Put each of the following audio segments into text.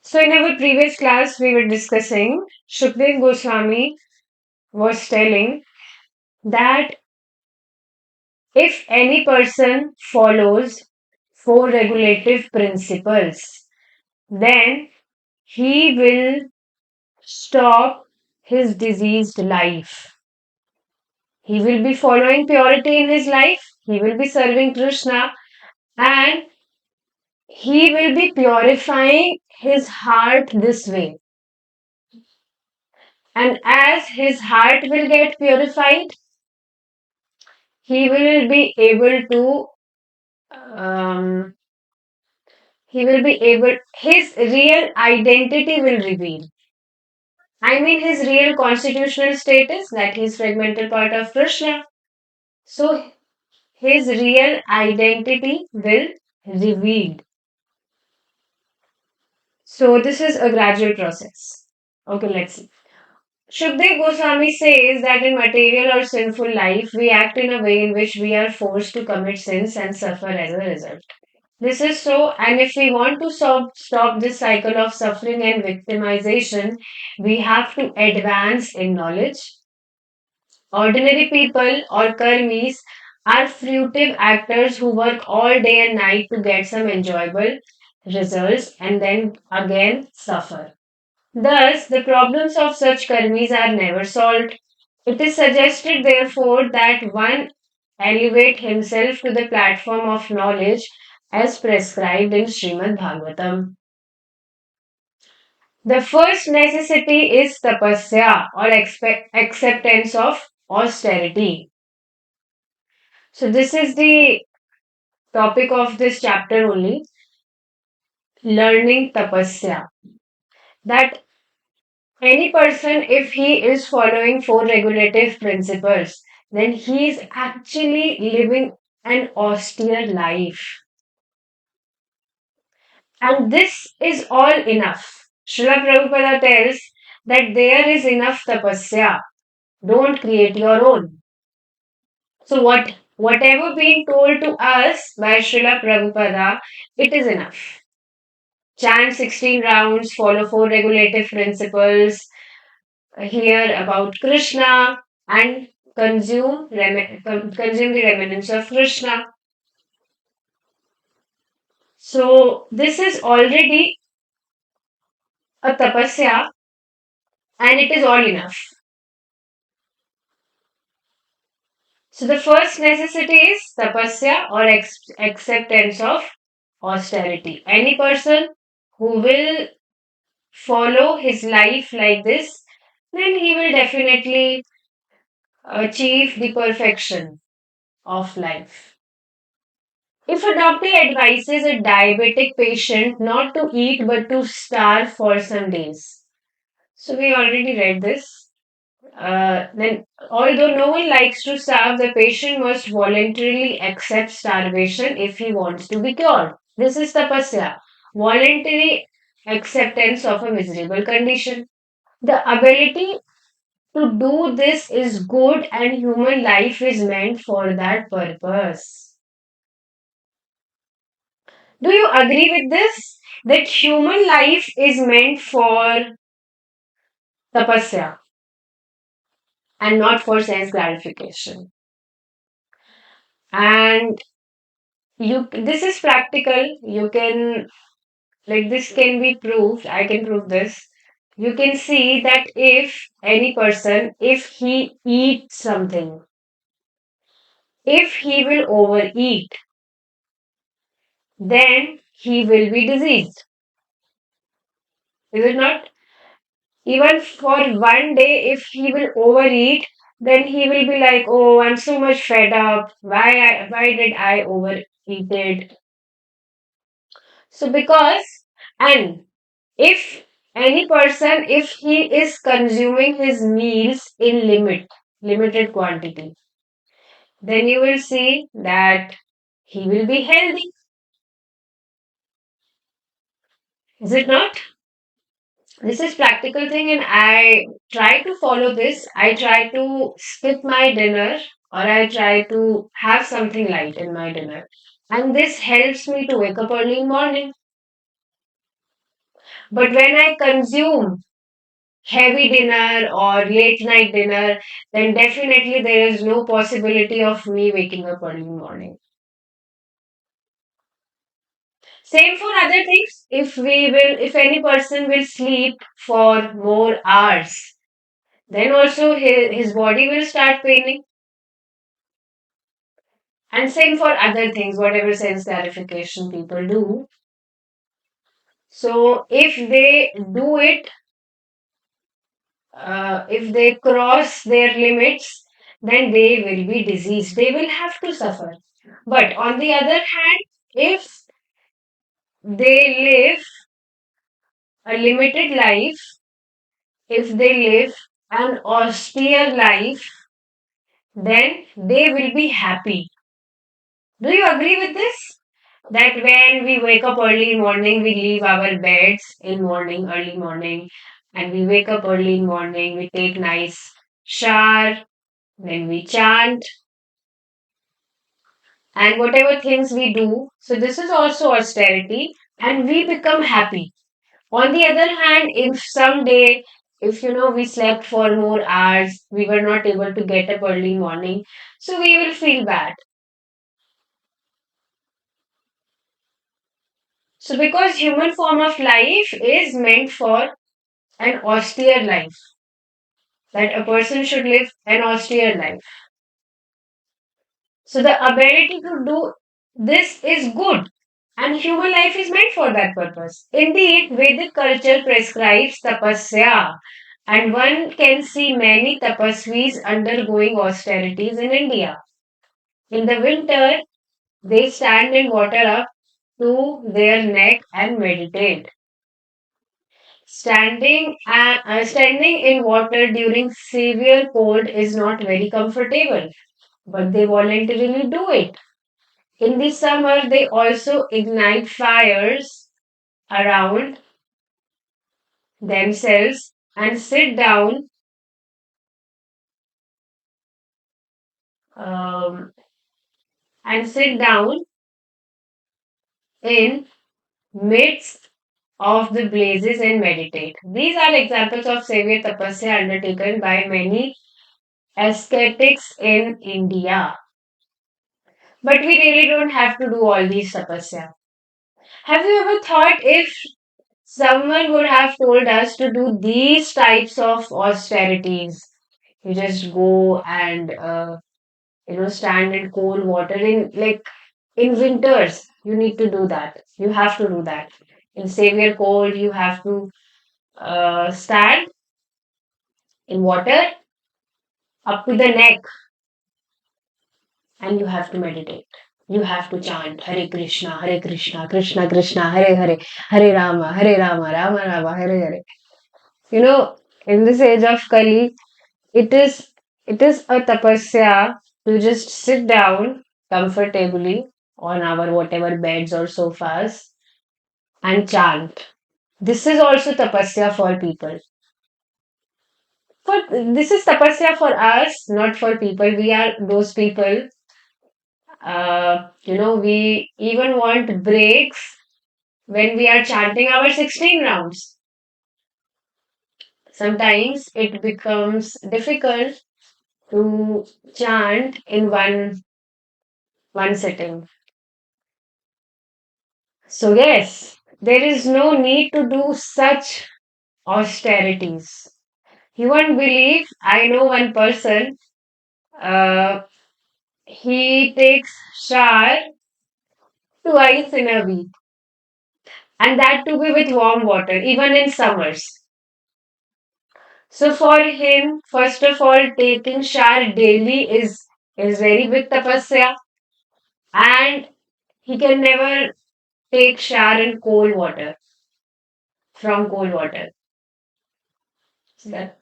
So, in our previous class, we were discussing Shukdev Goswami was telling that if any person follows four regulative principles, then he will stop his diseased life. He will be following purity in his life, he will be serving Krishna, and he will be purifying his heart this way. And as his heart will get purified, he will be able to um, his real identity will reveal. I mean his real constitutional status, that he is fragmental part of Krishna. So his real identity will reveal. So this is a gradual process. Okay, let's see. Shukdev Goswami says that in material or sinful life, we act in a way in which we are forced to commit sins and suffer as a result. This is so, and if we want to stop this cycle of suffering and victimization, we have to advance in knowledge. Ordinary people or karmis are fruitive actors who work all day and night to get some enjoyable results and then again suffer. Thus, the problems of such karmis are never solved. It is suggested, therefore, that one elevate himself to the platform of knowledge as prescribed in Srimad Bhagavatam. The first necessity is tapasya or acceptance of austerity. So, this is the topic of this chapter only, learning tapasya. That any person, if he is following four regulative principles, then he is actually living an austere life. And this is all enough. Srila Prabhupada tells that there is enough tapasya. Don't create your own. So whatever being told to us by Srila Prabhupada, it is enough. Chant 16 rounds, follow four regulative principles, hear about Krishna, and consume the remnants of Krishna. So this is already a tapasya, and it is all enough. So the first necessity is tapasya or acceptance of austerity. Any person who will follow his life like this, then he will definitely achieve the perfection of life. If a doctor advises a diabetic patient not to eat but to starve for some days, so we already read this. Then, although no one likes to starve, the patient must voluntarily accept starvation if he wants to be cured. This is tapasya, voluntary acceptance of a miserable condition. The ability to do this is good, and human life is meant for that purpose. Do you agree with this? That human life is meant for tapasya and not for sense gratification. And this is practical. You can, like, this can be proved. I can prove this. You can see that if any person, if he eats something, if he will overeat, then he will be diseased. Is it not? Even for one day, if he will overeat, then he will be like, "Oh, I'm so much fed up. Why did I overeat it?" So because, and if any person, if he is consuming his meals in limited quantity, then you will see that he will be healthy. Is it not? This is practical thing, and I try to follow this. I try to skip my dinner, or I try to have something light in my dinner. And this helps me to wake up early in morning. But when I consume heavy dinner or late night dinner, then definitely there is no possibility of me waking up early morning. Same for other things. If any person will sleep for more hours, then also his body will start paining. And same for other things, whatever sense clarification people do. So if they cross their limits, then they will be diseased. They will have to suffer. But on the other hand, if they live a limited life, if they live an austere life, then they will be happy. Do you agree with this? That when we wake up early morning, we leave our beds in morning, early morning, and we wake up early morning, we take nice shower, then we chant, and whatever things we do. So this is also austerity, and we become happy. On the other hand, if someday, if we slept for more hours, we were not able to get up early morning, so we will feel bad. So because human form of life is meant for an austere life, that a person should live an austere life. So the ability to do this is good, and human life is meant for that purpose. Indeed, Vedic culture prescribes tapasya, and one can see many tapasvis undergoing austerities in India. In the winter, they stand in water up to their neck and meditate. Standing in water during severe cold is not very comfortable, but they voluntarily do it. In the summer, they also ignite fires around themselves um, and sit down in midst of the blazes and meditate. These are examples of severe tapasya undertaken by many ascetics in India. But we really don't have to do all these tapasya. Have you ever thought if someone would have told us to do these types of austerities? You just go and stand in cold water in winters. You need to do that. You have to do that. In severe cold, you have to stand in water up to the neck, and you have to meditate. You have to chant Hare Krishna, Krishna Krishna, Hare Hare, Hare Rama, Rama Rama, Hare Hare. You know, in this age of Kali, it is it is a tapasya to just sit down comfortably on our whatever beds or sofas and chant. This is also tapasya for people. For this is tapasya for us, not for people. We are those people. We even want breaks when we are chanting our 16 rounds. Sometimes it becomes difficult to chant in one sitting. So yes, there is no need to do such austerities. You won't believe, I know one person, uh, he takes shower twice in a week, and that to be with warm water, even in summers. So for him, first of all, taking shower daily is very big tapasya, and he can never take shower in cold water from cold water. So that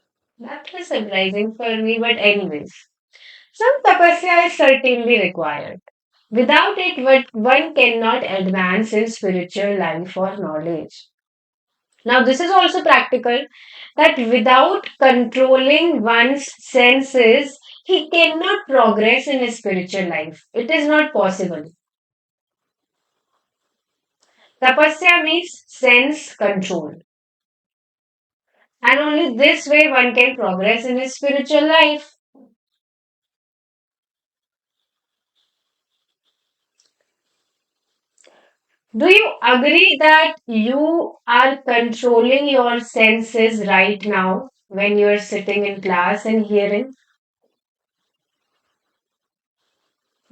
was surprising for me, but anyways. Some tapasya is certainly required. Without it, one cannot advance in spiritual life or knowledge. Now, this is also practical that without controlling one's senses, he cannot progress in his spiritual life. It is not possible. Tapasya means sense control. And only this way one can progress in his spiritual life. Do you agree that you are controlling your senses right now when you're sitting in class and hearing?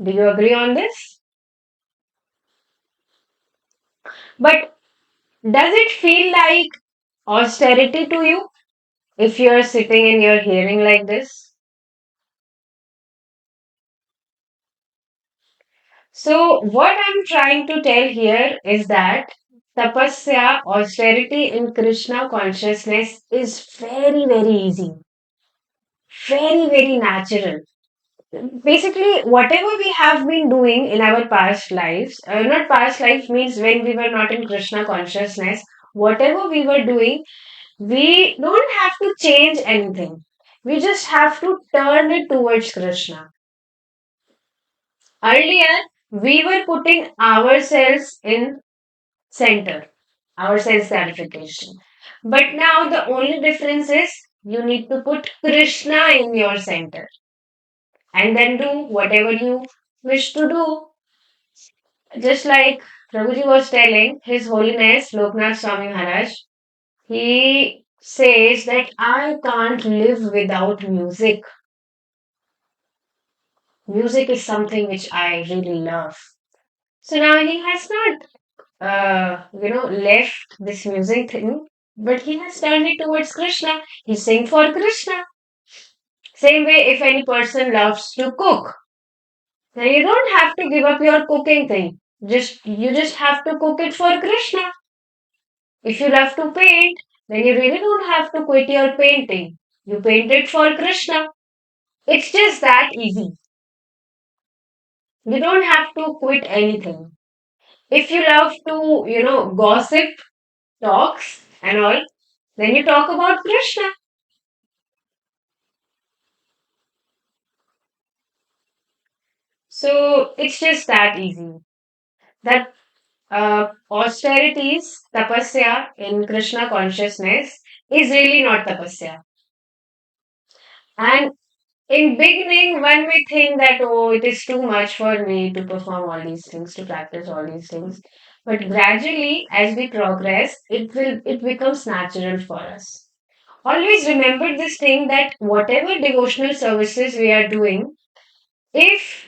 Do you agree on this? But does it feel like austerity to you if you're sitting and you're hearing like this? So, what I'm trying to tell here is that tapasya, austerity in Krishna consciousness is very, very easy, very, very natural. Basically, whatever we have been doing in our past lives, not past life means when we were not in Krishna consciousness, whatever we were doing, we don't have to change anything. We just have to turn it towards Krishna. Earlier, we were putting ourselves in center, our sense gratification. But now the only difference is you need to put Krishna in your center and then do whatever you wish to do. Just like Prabhuji was telling, His Holiness Loknath Swami Maharaj, he says that I can't live without music. Music is something which I really love. So now he has not, left this music thing, but he has turned it towards Krishna. He sing for Krishna. Same way, if any person loves to cook, then you don't have to give up your cooking thing. You just have to cook it for Krishna. If you love to paint, then you really don't have to quit your painting. You paint it for Krishna. It's just that easy. You don't have to quit anything. If you love to, gossip, talks, and all, then you talk about Krishna. So it's just that easy. That austerities, tapasya in Krishna consciousness is really not tapasya. And in beginning, one may think that, oh, it is too much for me to perform all these things, to practice all these things. But gradually, as we progress, it becomes natural for us. Always remember this thing that whatever devotional services we are doing, if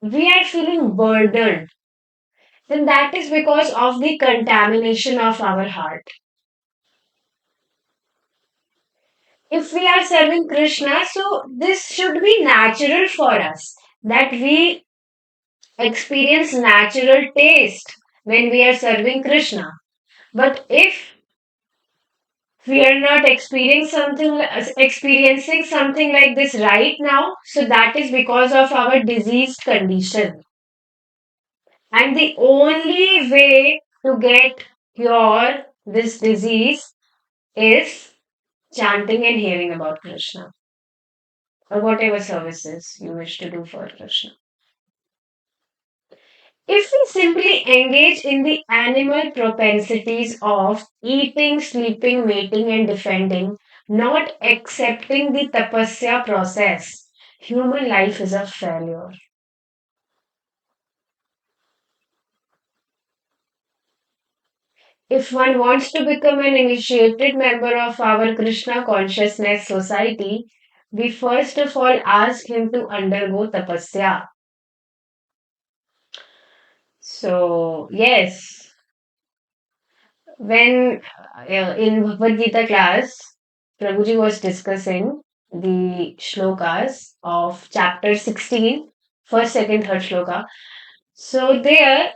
we are feeling burdened, then that is because of the contamination of our heart. If we are serving Krishna, so this should be natural for us that we experience natural taste when we are serving Krishna. But if we are not experiencing something like this right now, so that is because of our diseased condition. And the only way to get cure this disease is chanting and hearing about Krishna or whatever services you wish to do for Krishna. If we simply engage in the animal propensities of eating, sleeping, mating, and defending, not accepting the tapasya process, human life is a failure. If one wants to become an initiated member of our Krishna Consciousness Society, we first of all ask him to undergo tapasya. So, yes, when in Bhagavad Gita class, Prabhuji was discussing the shlokas of chapter 16, first, second, third shloka. So, there,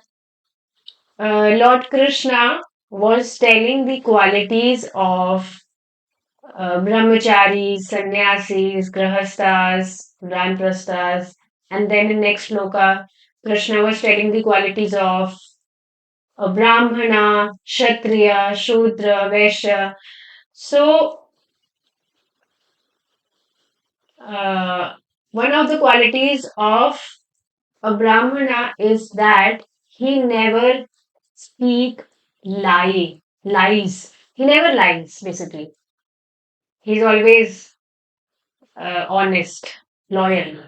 Lord Krishna was telling the qualities of brahmacharis, sannyasis, grahastas, vanprasthas, and then in next shloka, Krishna was telling the qualities of a brahmana, kshatriya, shudra, vaishya. So, uh, one of the qualities of a brahmana is that he never speak lies. He never lies, basically. He's always honest, loyal.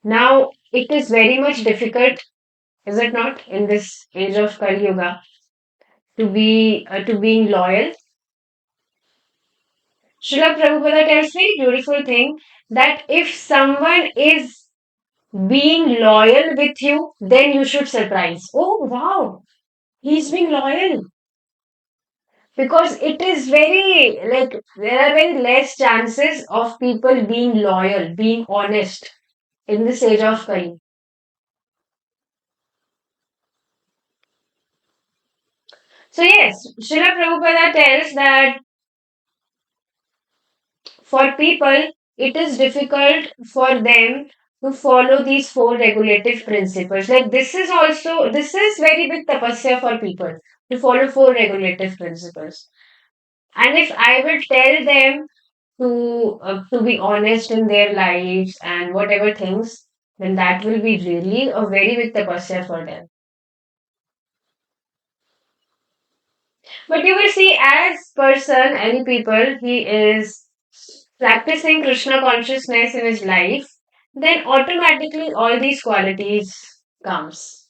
Now, it is very much difficult, is it not, in this age of Kali Yuga, to being loyal. Srila Prabhupada tells me beautiful thing that if someone is being loyal with you, then you should surprise. Oh wow, he's being loyal. Because it is very like there are very less chances of people being loyal, being honest in this age of Kali. So yes, Srila Prabhupada tells that for people, it is difficult for them to follow these four regulative principles. Like this is very big tapasya for people to follow four regulative principles. And if I will tell them to be honest in their lives and whatever things, then that will be really a very big tapasya for them. But you will see, as person, any people, he is practicing Krishna consciousness in his life, then automatically all these qualities comes.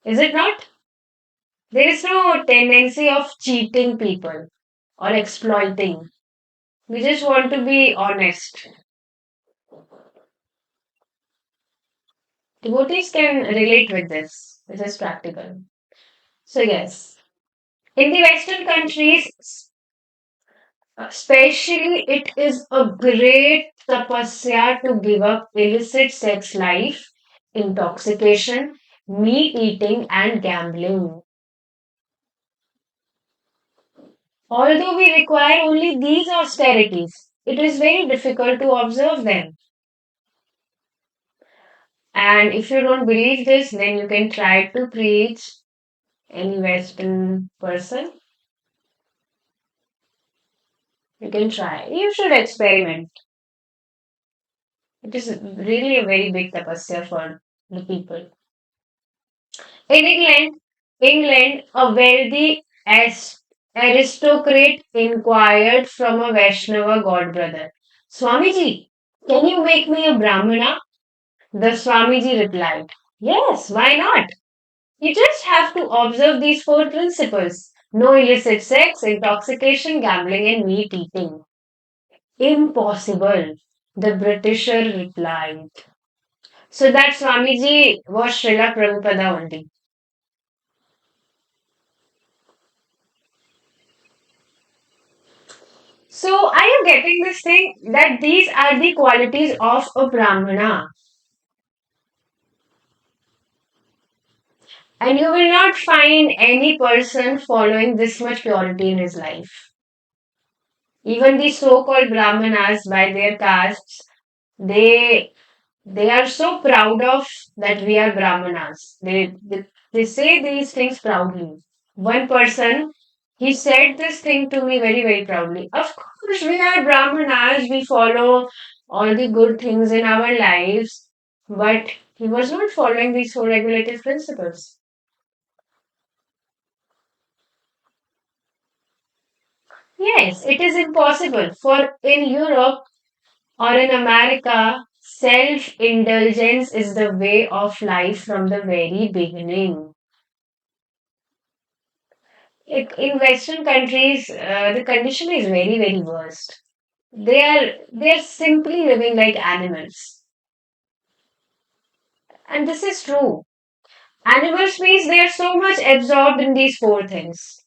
Is it not? There is no tendency of cheating people or exploiting. We just want to be honest. Devotees can relate with this. This is practical. So yes, in the Western countries, especially, it is a great tapasya to give up illicit sex life, intoxication, meat eating, and gambling. Although we require only these austerities, it is very difficult to observe them. And if you don't believe this, then you can try to preach any Western person. You can try. You should experiment. It is really a very big tapasya for the people. In England, a wealthy aristocrat inquired from a Vaishnava godbrother, Swamiji, can you make me a Brahmana? The Swamiji replied, yes, why not? You just have to observe these four principles: no illicit sex, intoxication, gambling, and meat eating. Impossible, the Britisher replied. So that Swamiji was Srila Prabhupada only. So, are you getting this thing that these are the qualities of a Brahmana? And you will not find any person following this much purity in his life. Even the so-called Brahmanas by their castes, they they are so proud of that we are Brahmanas. They say these things proudly. One person, he said this thing to me very, very proudly. Of course, we are Brahmanas, we follow all the good things in our lives, but he was not following these four regulative principles. Yes, it is impossible for in Europe or in America, self indulgence is the way of life from the very beginning. Like in Western countries, the condition is very, very worst. They are simply living like animals, and this is true. Animals means they are so much absorbed in these four things,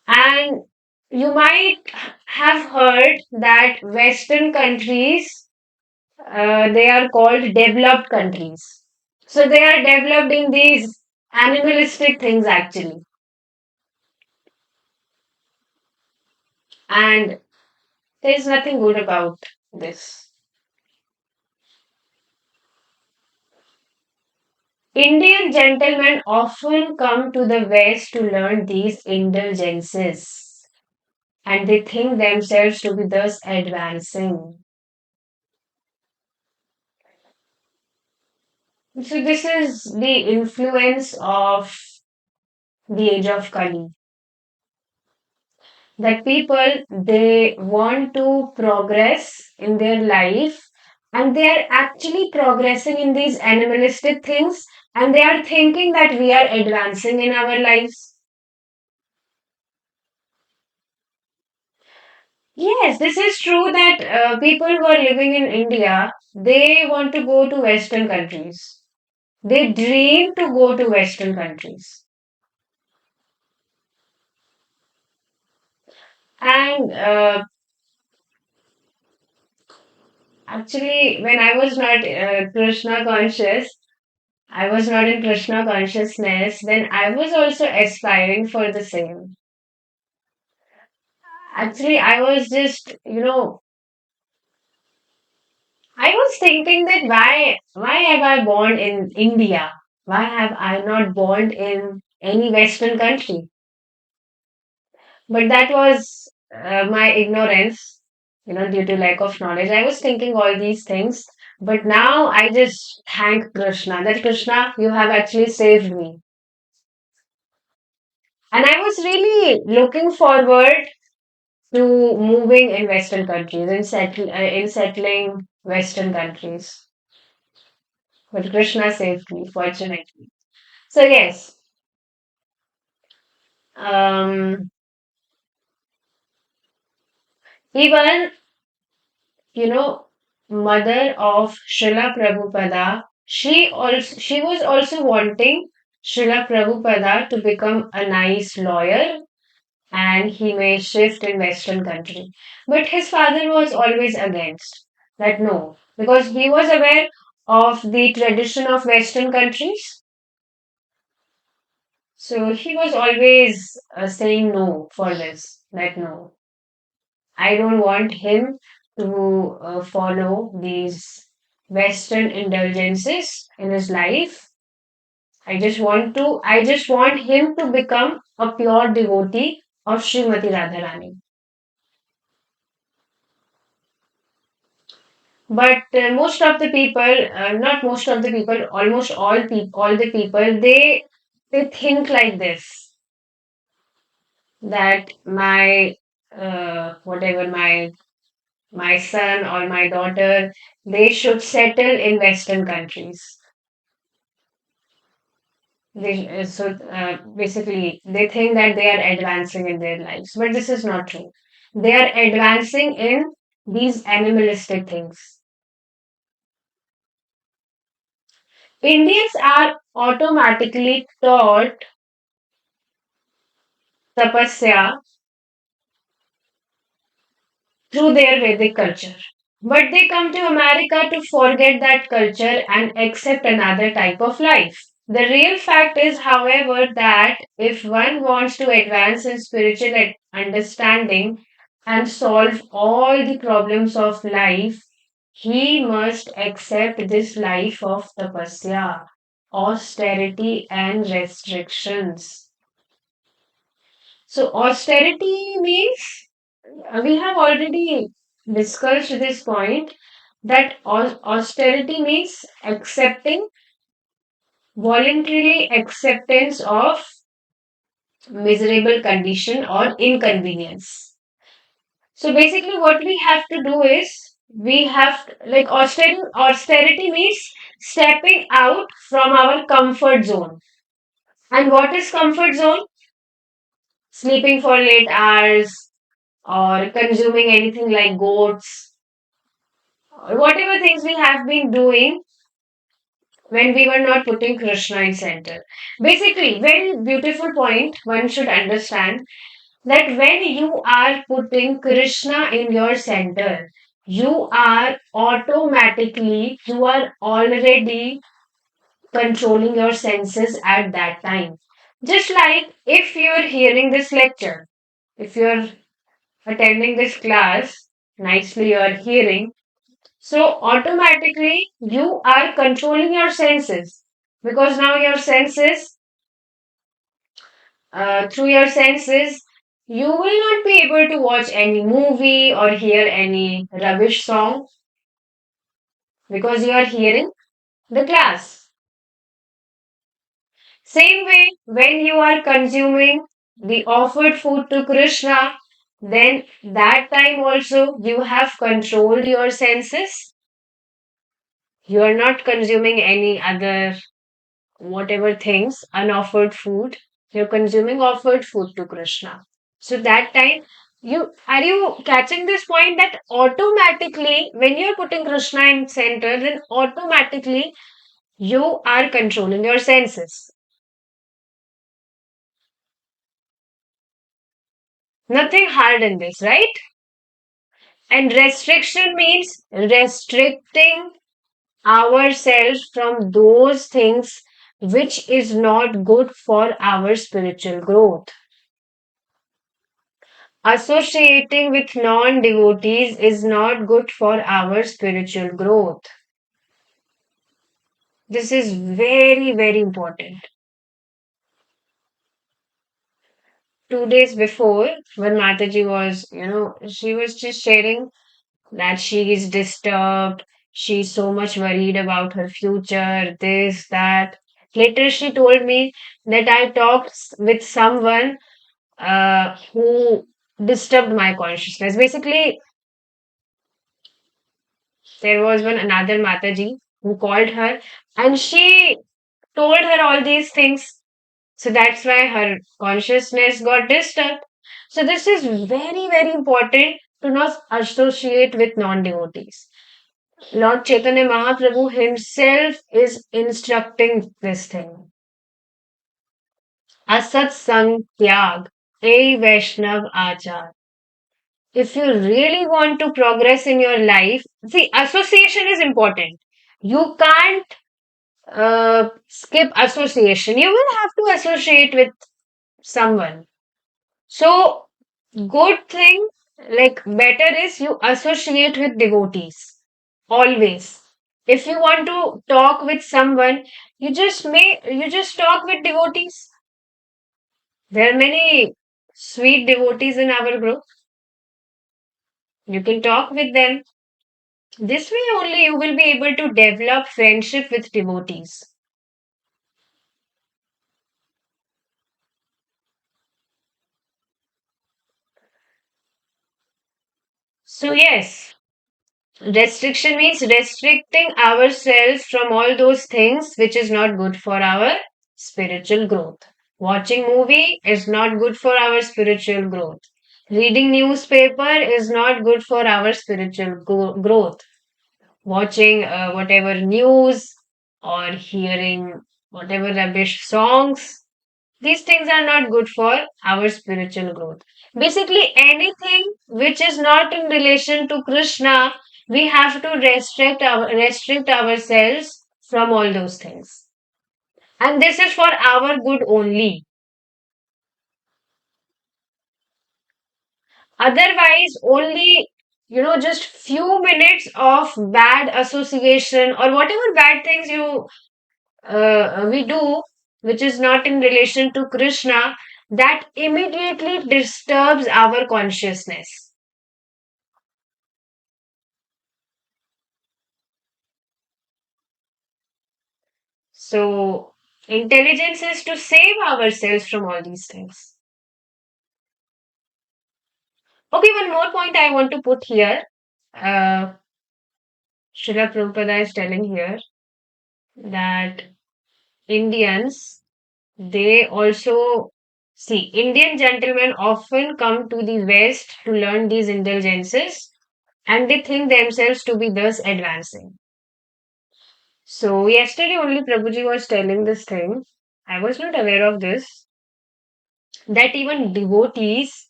and you might have heard that Western countries they are called developed countries. So they are developed in these animalistic things actually, and there is nothing good about this. Indian gentlemen often come to the West to learn these indulgences, and they think themselves to be thus advancing. So, this is the influence of the age of Kali. that people, they want to progress in their life, and they are actually progressing in these animalistic things, and they are thinking that we are advancing in our lives. Yes, this is true that people who are living in India, they want to go to Western countries. They dream to go to Western countries. And actually, when I was not Krishna conscious, I was not in Krishna consciousness, then I was also aspiring for the same. Actually, I was just, I was thinking that why have I born in India? Why have I not born in any Western country? But that was my ignorance, due to lack of knowledge. I was thinking all these things, but now I just thank Krishna that Krishna, you have actually saved me. And I was really looking forward to moving in Western countries and in settling Western countries. But Krishna saved me, fortunately. So yes, um, even mother of Srila Prabhupada, she was also wanting Srila Prabhupada to become a nice lawyer and he may shift in Western country. But his father was always against that, no, because he was aware of the tradition of Western countries. So he was always saying no for this, that no, I don't want him to follow these Western indulgences in his life. I just want him to become a pure devotee of Srimati Radharani. But most of the people, not most of the people, almost all the people, they think like this, that my whatever my son or my daughter, they should settle in Western countries. Basically, they think that they are advancing in their lives, but this is not true. They are advancing in these animalistic things. Indians are automatically taught tapasya through their Vedic culture. But they come to America to forget that culture and accept another type of life. The real fact is, however, that if one wants to advance in spiritual understanding and solve all the problems of life, he must accept this life of tapasya, austerity, and restrictions. So, austerity means we have already discussed this point that austerity means accepting voluntarily acceptance of miserable condition or inconvenience. So basically what we have to do is we have like austerity means stepping out from our comfort zone. And what is comfort zone? Sleeping for late hours or consuming anything like goats or whatever things we have been doing when we were not putting Krishna in center. Basically, very beautiful point one should understand that when you are putting Krishna in your center, you are already controlling your senses at that time. Just like if you're hearing this lecture, if you're attending this class, nicely you're hearing, so automatically you are controlling your senses because now your senses, through your senses, you will not be able to watch any movie or hear any rubbish song because you are hearing the class. Same way, when you are consuming the offered food to Krishna, then that time also you have controlled your senses. You are not consuming any other whatever things, unoffered food. You're consuming offered food to Krishna. So that time, you catching this point that automatically when you're putting Krishna in center, then automatically you are controlling your senses. Nothing hard in this, right? And restriction means restricting ourselves from those things which is not good for our spiritual growth. Associating with non devotees is not good for our spiritual growth. This is very, very important. 2 days before, when Mataji was, she was just sharing that she is disturbed. She's so much worried about her future, this, that. Later, she told me that I talked with someone who disturbed my consciousness. Basically, there was one another Mataji who called her and she told her all these things. So that's why her consciousness got disturbed. So this is very, very important to not associate with non-devotees. Lord Chaitanya Mahaprabhu himself is instructing this thing. Asat Sang Tyag, A Vaishnav Achar. If you really want to progress in your life, see, association is important. You can't skip association. You will have to associate with someone. So, good thing, like better is you associate with devotees always. If you want to talk with someone, you just talk with devotees. There are many sweet devotees in our group. You can talk with them. This way only you will be able to develop friendship with devotees. So yes, restriction means restricting ourselves from all those things which is not good for our spiritual growth. Watching movie is not good for our spiritual growth. Reading newspaper is not good for our spiritual growth. Watching whatever news or hearing whatever rubbish songs, these things are not good for our spiritual growth. Basically, anything which is not in relation to Krishna, we have to restrict ourselves from all those things. And this is for our good only. Otherwise, only just few minutes of bad association or whatever bad things we do, which is not in relation to Krishna, that immediately disturbs our consciousness. So, intelligence is to save ourselves from all these things. Okay, one more point I want to put here. Uh, Srila Prabhupada is telling here that Indians, they also see Indian gentlemen often come to the West to learn these indulgences and they think themselves to be thus advancing. So yesterday only Prabhuji was telling this thing. I was not aware of this. That even devotees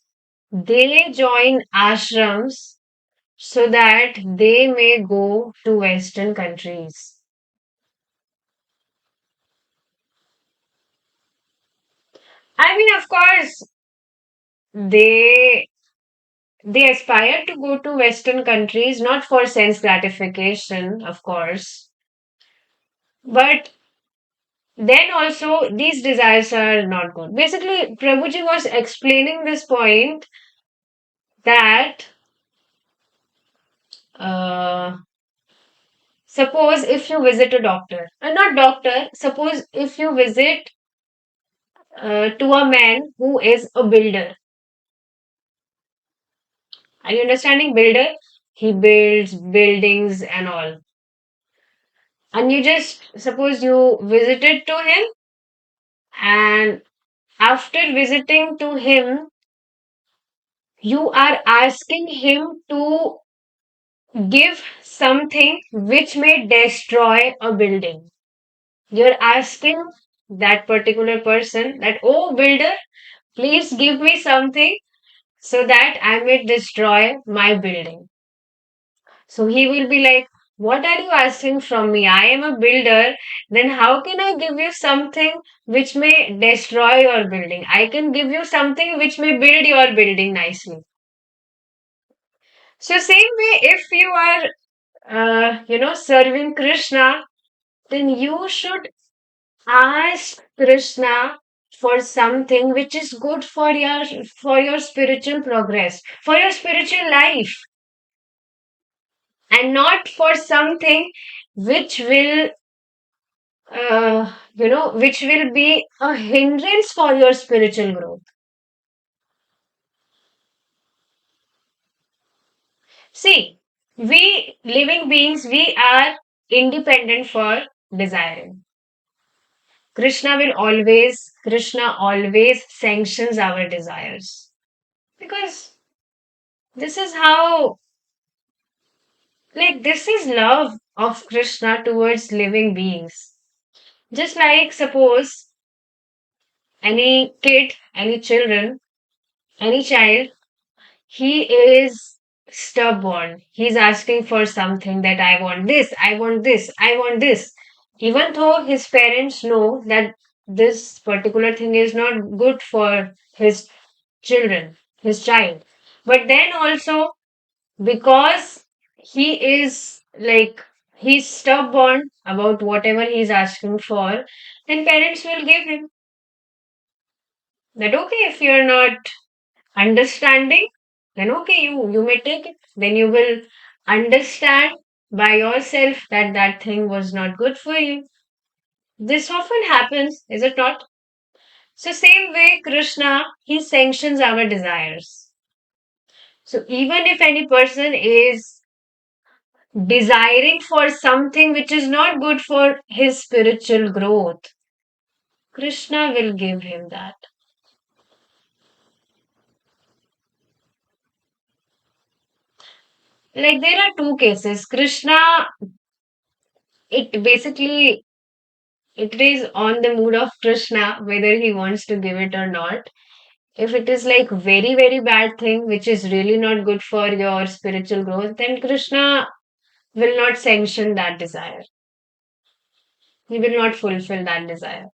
they join ashrams so that they may go to Western countries. I mean, of course, they they aspire to go to Western countries not for sense gratification, of course, but then also these desires are not good. Basically, Prabhuji was explaining this point that uh, suppose if you visit a doctor, not doctor, suppose if you visit to a man who is a builder. Are you understanding? Builder, he builds buildings and all. And you just suppose you visited to him, and after visiting to him, you are asking him to give something which may destroy a building. You're asking that particular person that, oh, builder, please give me something so that I may destroy my building. So he will be like, what are you asking from me? I am a builder. Then how can I give you something which may destroy your building? I can give you something which may build your building nicely. So, same way, if you are, serving Krishna, then you should ask Krishna for something which is good for your spiritual progress, for your spiritual life, and not for something which will which will be a hindrance for your spiritual growth. See, we living beings, we are independent for desiring. Krishna always sanctions our desires. Because this is how, like, this is love of Krishna towards living beings. Just like, suppose, any kid, any children, any child, he is stubborn. He's asking for something that I want this, I want this, I want this. Even though his parents know that this particular thing is not good for his children, his child. But then also, because he is like, he's stubborn about whatever he's asking for, then parents will give him that, okay, if you're not understanding, then okay, you may take it. Then you will understand by yourself that that thing was not good for you. This often happens, is it not? So same way, Krishna, he sanctions our desires. So even if any person is desiring for something which is not good for his spiritual growth, Krishna will give him that. Like, there are two cases. Krishna, it basically, it is on the mood of Krishna whether he wants to give it or not. If it is like very, very bad thing which is really not good for your spiritual growth, then Krishna will not sanction that desire. He will not fulfill that desire.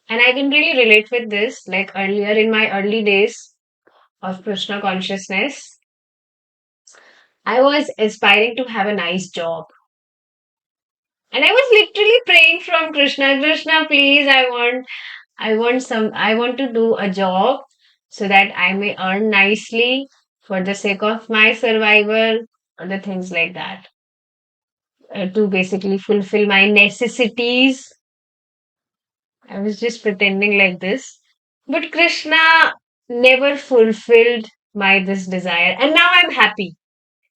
And I can really relate with this. Like earlier in my early days of Krishna consciousness, I was aspiring to have a nice job. And I was literally praying from Krishna, Krishna, please, I want to do a job so that I may earn nicely for the sake of my survival or the things like that. To basically fulfill my necessities. I was just pretending like this. But Krishna never fulfilled my this desire. And now I'm happy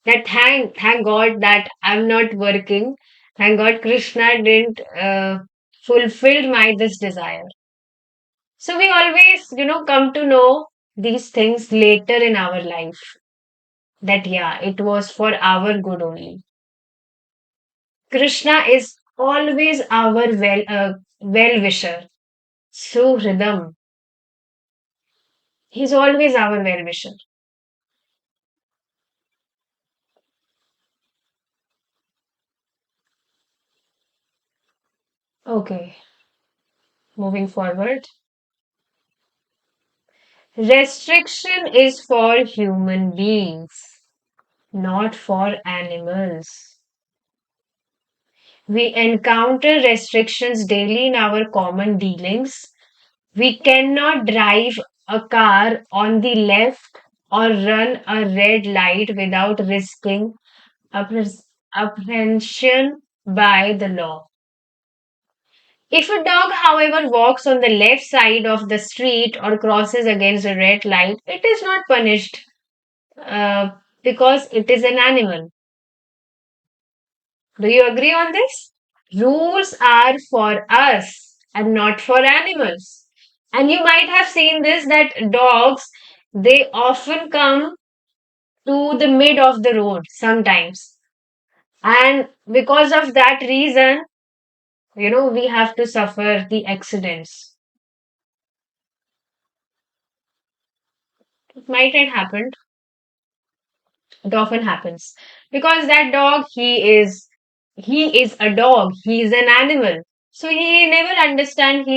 that thank God that I'm not working. Thank God Krishna didn't fulfill my this desire. So we always, come to know these things later in our life that yeah, it was for our good only. Krishna is always our well wisher. Suhridam. He's always our well wisher. Okay, moving forward. Restriction is for human beings, not for animals. We encounter restrictions daily in our common dealings. We cannot drive a car on the left or run a red light without risking appre- apprehension by the law. If a dog, however, walks on the left side of the street or crosses against a red light, it is not punished uh, because it is an animal. Do you agree on this? Rules are for us and not for animals. And you might have seen this that dogs, they often come to the mid of the road sometimes. And because of that reason, we have to suffer the accidents. It might not happen. It often happens because that dog, he is a dog. He is an animal. So he never understand.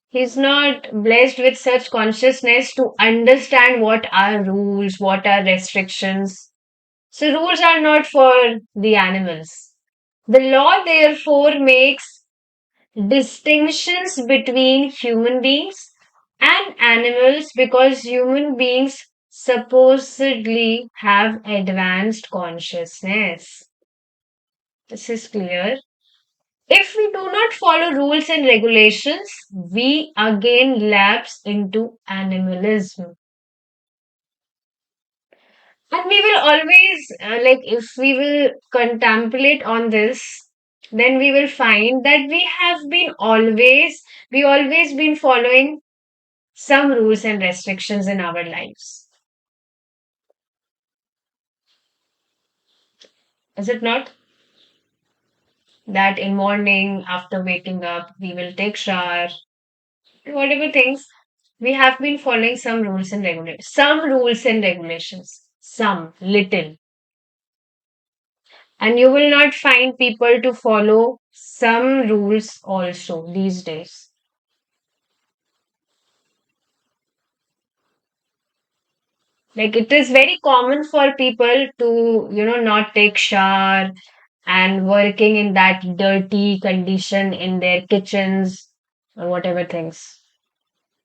He's not blessed with such consciousness to understand what are rules, what are restrictions. So rules are not for the animals. The law therefore makes distinctions between human beings and animals because human beings supposedly have advanced consciousness. This is clear. If we do not follow rules and regulations, we again lapse into animalism. And we will always, if we will contemplate on this, then we will find that we always been following some rules and restrictions in our lives. Is it not? That in morning after waking up, we will take shower, whatever things. We have been following some rules and regulations. Some rules and regulations. Some, little. And you will not find people to follow some rules also these days. Like it is very common for people to, not take shower and working in that dirty condition in their kitchens or whatever things.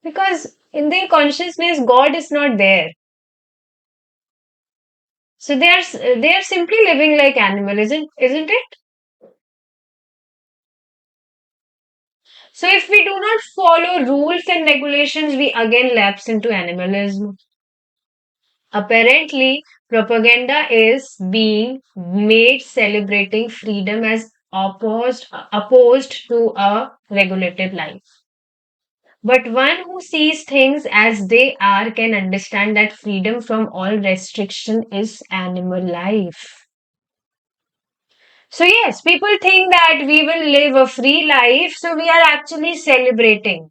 Because in their consciousness, God is not there. So they are simply living like animal, isn't it? So if we do not follow rules and regulations, we again lapse into animalism. Apparently, propaganda is being made celebrating freedom as opposed to a regulated life. But one who sees things as they are can understand that freedom from all restriction is animal life. So, yes, people think that we will live a free life, so we are actually celebrating.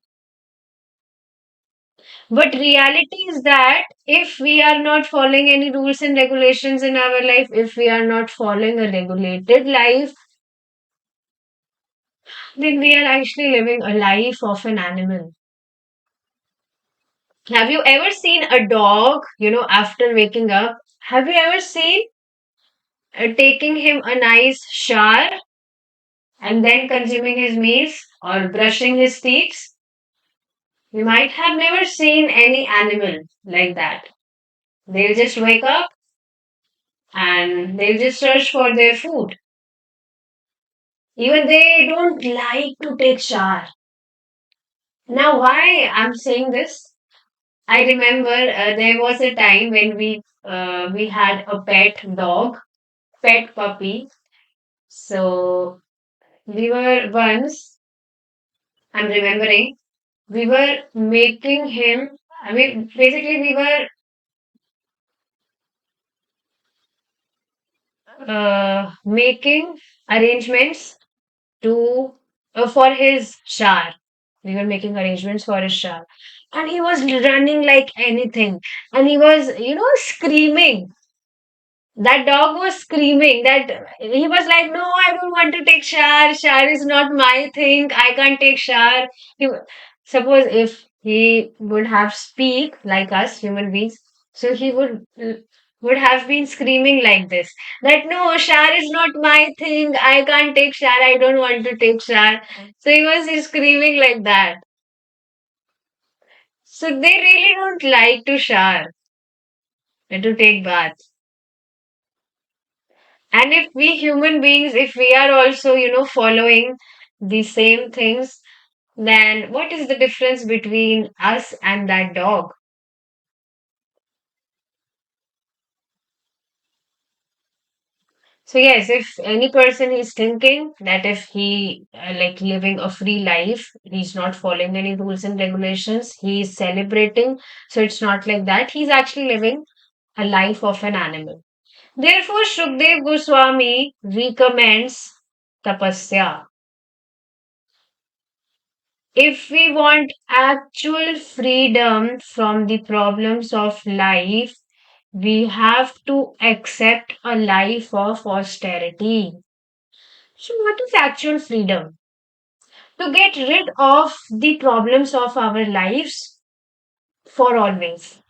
But reality is that if we are not following any rules and regulations in our life, if we are not following a regulated life, then we are actually living a life of an animal. Have you ever seen a dog, after waking up? Have you ever seen taking him a nice shower and then consuming his meals or brushing his teeth? You might have never seen any animal like that. They'll just wake up and they'll just search for their food. Even they don't like to take shower. Now, why I'm saying this? I remember there was a time when we had a pet dog, pet puppy. So we were once, I'm remembering, we were making him. I mean, basically, we were making arrangements to for his shower. We were making arrangements for his shower. And he was running like anything. And he was, screaming. That dog was screaming that he was like, no, I don't want to take shower. Shower is not my thing. I can't take shower. He, suppose if he would have speak like us human beings, so he would have been screaming like this that no, shower is not my thing. I can't take shower. I don't want to take shower. So he was screaming like that. So they really don't like to shower and to take bath. And if we human beings, if we are also, following the same things, then what is the difference between us and that dog? So yes, if any person is thinking that if he like living a free life, he's not following any rules and regulations, he's celebrating. So it's not like that. He's actually living a life of an animal. Therefore, Shukdev Goswami recommends tapasya. If we want actual freedom from the problems of life, we have to accept a life of austerity. So, what is actual freedom? To get rid of the problems of our lives for always.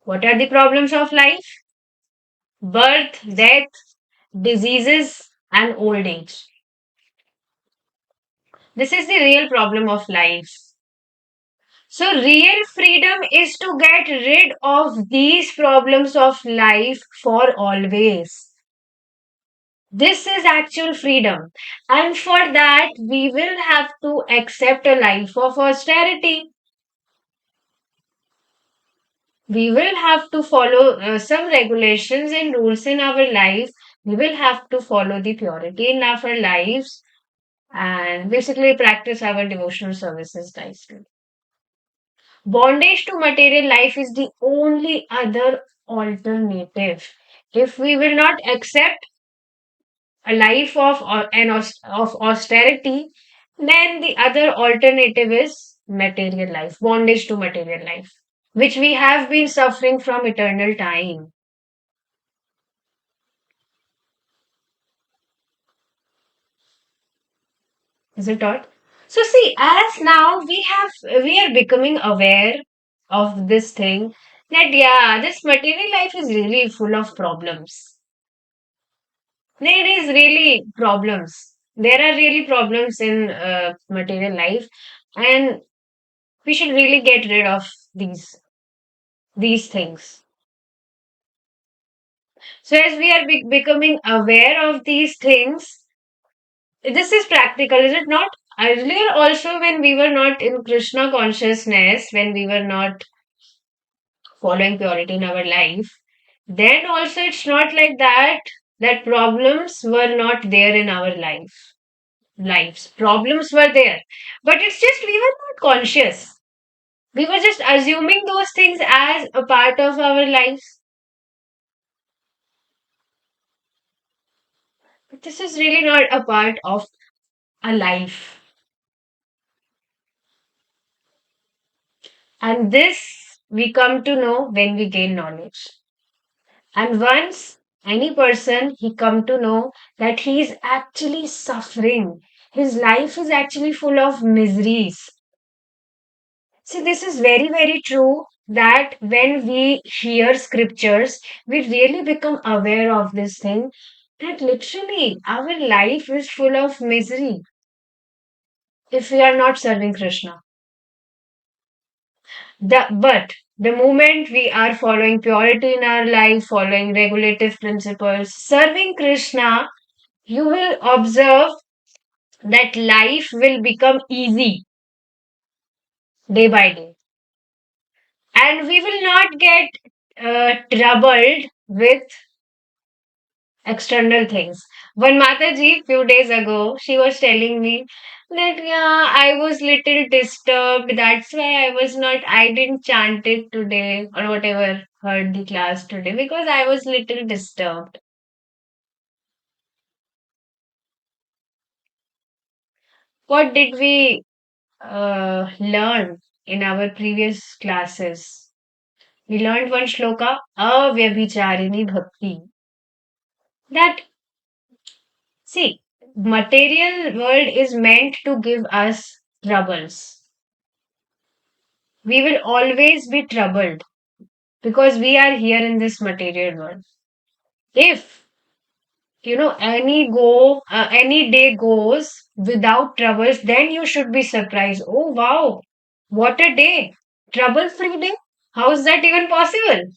What are the problems of life? Birth, death, diseases, and old age. This is the real problem of life. So, real freedom is to get rid of these problems of life for always. This is actual freedom. And for that, we will have to accept a life of austerity. We will have to follow some regulations and rules in our life. We will have to follow the purity in our lives and basically practice our devotional services nicely. Bondage to material life is the only other alternative. If we will not accept a life of of austerity, then the other alternative is material life, bondage to material life, which we have been suffering from eternal time. Is it not? So see, as now we are becoming aware of this thing that yeah, this material life is really full of problems. There is really problems. There are really problems in material life, and we should really get rid of these things. So as we are becoming aware of these things, this is practical, is it not? Earlier, also, when we were not in Krishna consciousness, when we were not following purity in our life, then also it's not like that, that problems were not there in our lives. Problems were there. But it's just we were not conscious. We were just assuming those things as a part of our lives. But this is really not a part of a life. And this we come to know when we gain knowledge. And once any person he come to know that he is actually suffering, his life is actually full of miseries. See, this is very, very true that when we hear scriptures, we really become aware of this thing that literally our life is full of misery if we are not serving Krishna. But the moment we are following purity in our life, following regulative principles, serving Krishna, you will observe that life will become easy day by day. And we will not get troubled with external things. One Mataji, few days ago, she was telling me that yeah, I was little disturbed. That's why I didn't chant it today or whatever, heard the class today because I was little disturbed. What did we learn in our previous classes? We learned one shloka, Avyabhicharini Bhakti. That, see, material world is meant to give us troubles. We will always be troubled because we are here in this material world. If any day goes without troubles, then you should be surprised. Oh wow, what a day! Trouble free day? How is that even possible?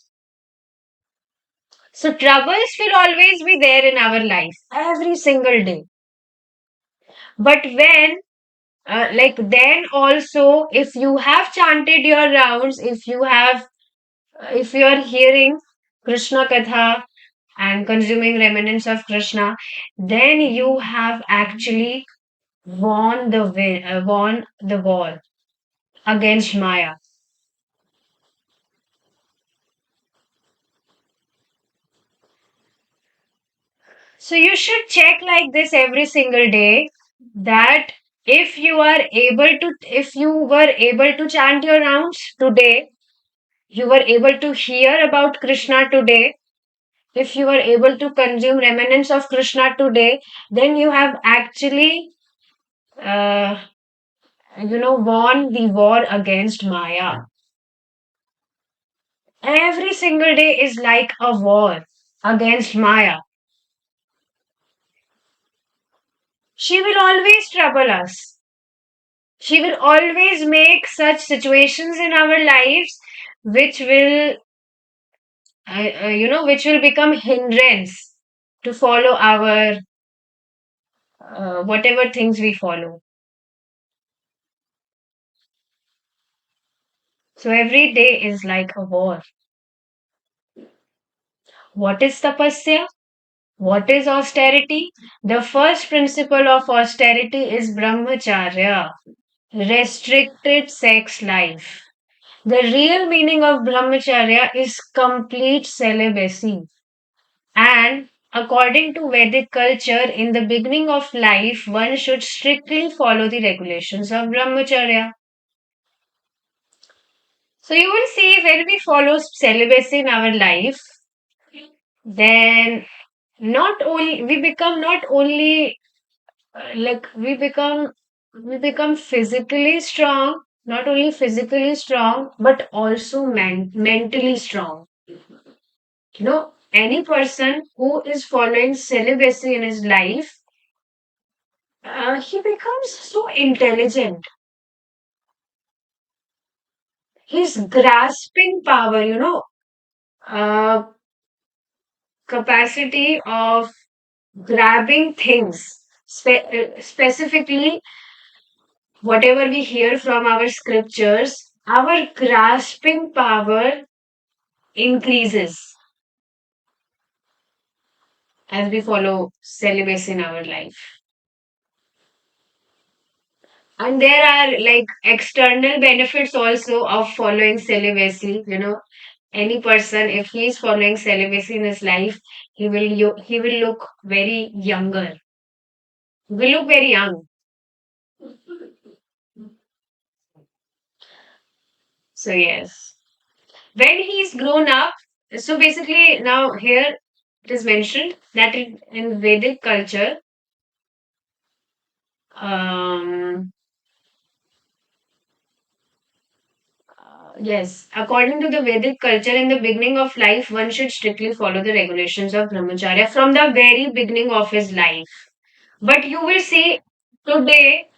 So troubles will always be there in our life every single day. But when, like, then also, if you have chanted your rounds, if you are hearing Krishna Katha and consuming remnants of Krishna, then you have actually won the war against Maya. So you should check like this every single day that if you were able to chant your rounds today, you were able to hear about Krishna today, if you were able to consume remnants of Krishna today, then you have actually, uh, won the war against Maya. Every single day is like a war against Maya. She will always trouble us. She will always make such situations in our lives which will, which will become hindrance to follow our whatever things we follow. So every day is like a war. What is tapasya? What is austerity? The first principle of austerity is brahmacharya, restricted sex life. The real meaning of brahmacharya is complete celibacy. And according to Vedic culture, in the beginning of life, one should strictly follow the regulations of brahmacharya. So you will see when we follow celibacy in our life, then not only we become not only like we become physically strong, not only physically strong but also mentally strong. Any person who is following celibacy in his life, he becomes so intelligent. His grasping power, uh, capacity of grabbing things, specifically whatever we hear from our scriptures, our grasping power increases as we follow celibacy in our life. And there are like external benefits also of following celibacy. Any person, if he is following celibacy in his life, he will look very younger. He will look very young. So yes, when he's grown up, so basically now here it is mentioned that in Vedic culture, um, yes, according to the Vedic culture, in the beginning of life, one should strictly follow the regulations of brahmacharya from the very beginning of his life. But you will see today,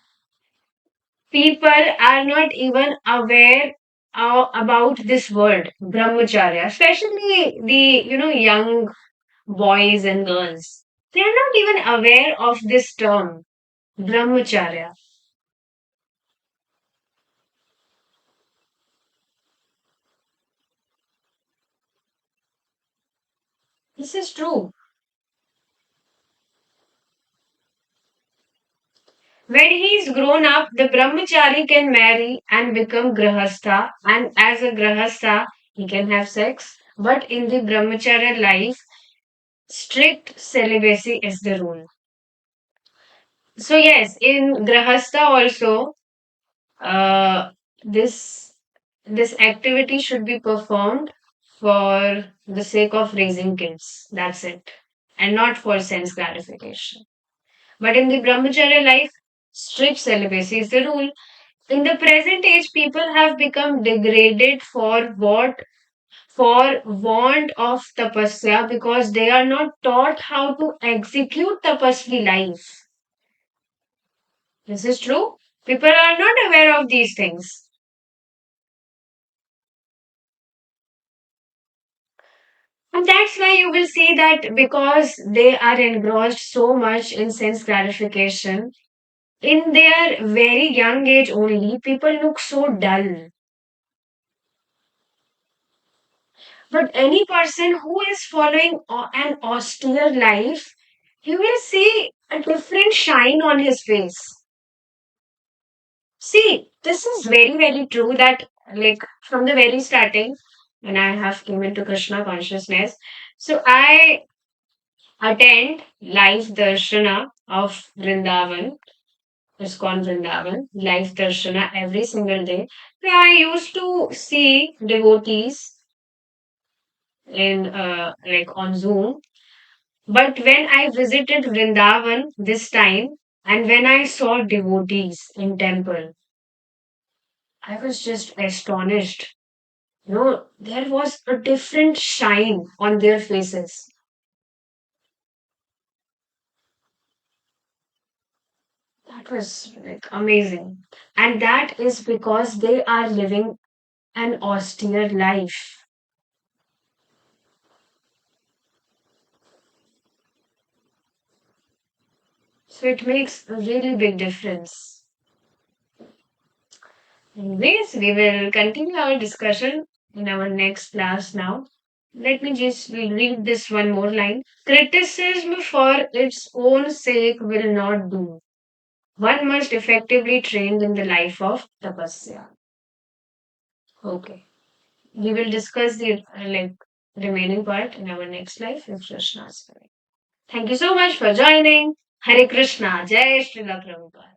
people are not even aware about this word, brahmacharya, especially the, young boys and girls. They are not even aware of this term, brahmacharya. This is true. When he is grown up, the brahmachari can marry and become grahastha, and as a grahastha, he can have sex. But in the brahmacharya life, strict celibacy is the rule. So yes, in grahastha also, uh, this this activity should be performed for the sake of raising kids. That's it, and not for sense gratification. But in the brahmacharya life, strict celibacy is the rule. In the present age, people have become degraded for what? For want of tapasya because they are not taught how to execute tapasvi life. This is true. People are not aware of these things. And that's why you will see that because they are engrossed so much in sense gratification, in their very young age only, people look so dull. But any person who is following an austere life, you will see a different shine on his face. See, this is very, very true that, like, from the very starting, when I have came into Krishna consciousness, so I attend live darshana of Vrindavan, ISKCON Vrindavan, live darshana every single day. Where I used to see devotees in like on Zoom. But when I visited Vrindavan this time, and when I saw devotees in temple, I was just astonished. There was a different shine on their faces. That was like amazing. And that is because they are living an austere life. So it makes a really big difference. Anyways, we will continue our discussion in our next class now. Let me just read this one more line. Criticism for its own sake will not do. One must effectively trained in the life of tapasya. Okay. We will discuss the remaining part in our next life if Krishna's willing. Thank you so much for joining. Hare Krishna. Jai Srila Prabhupada.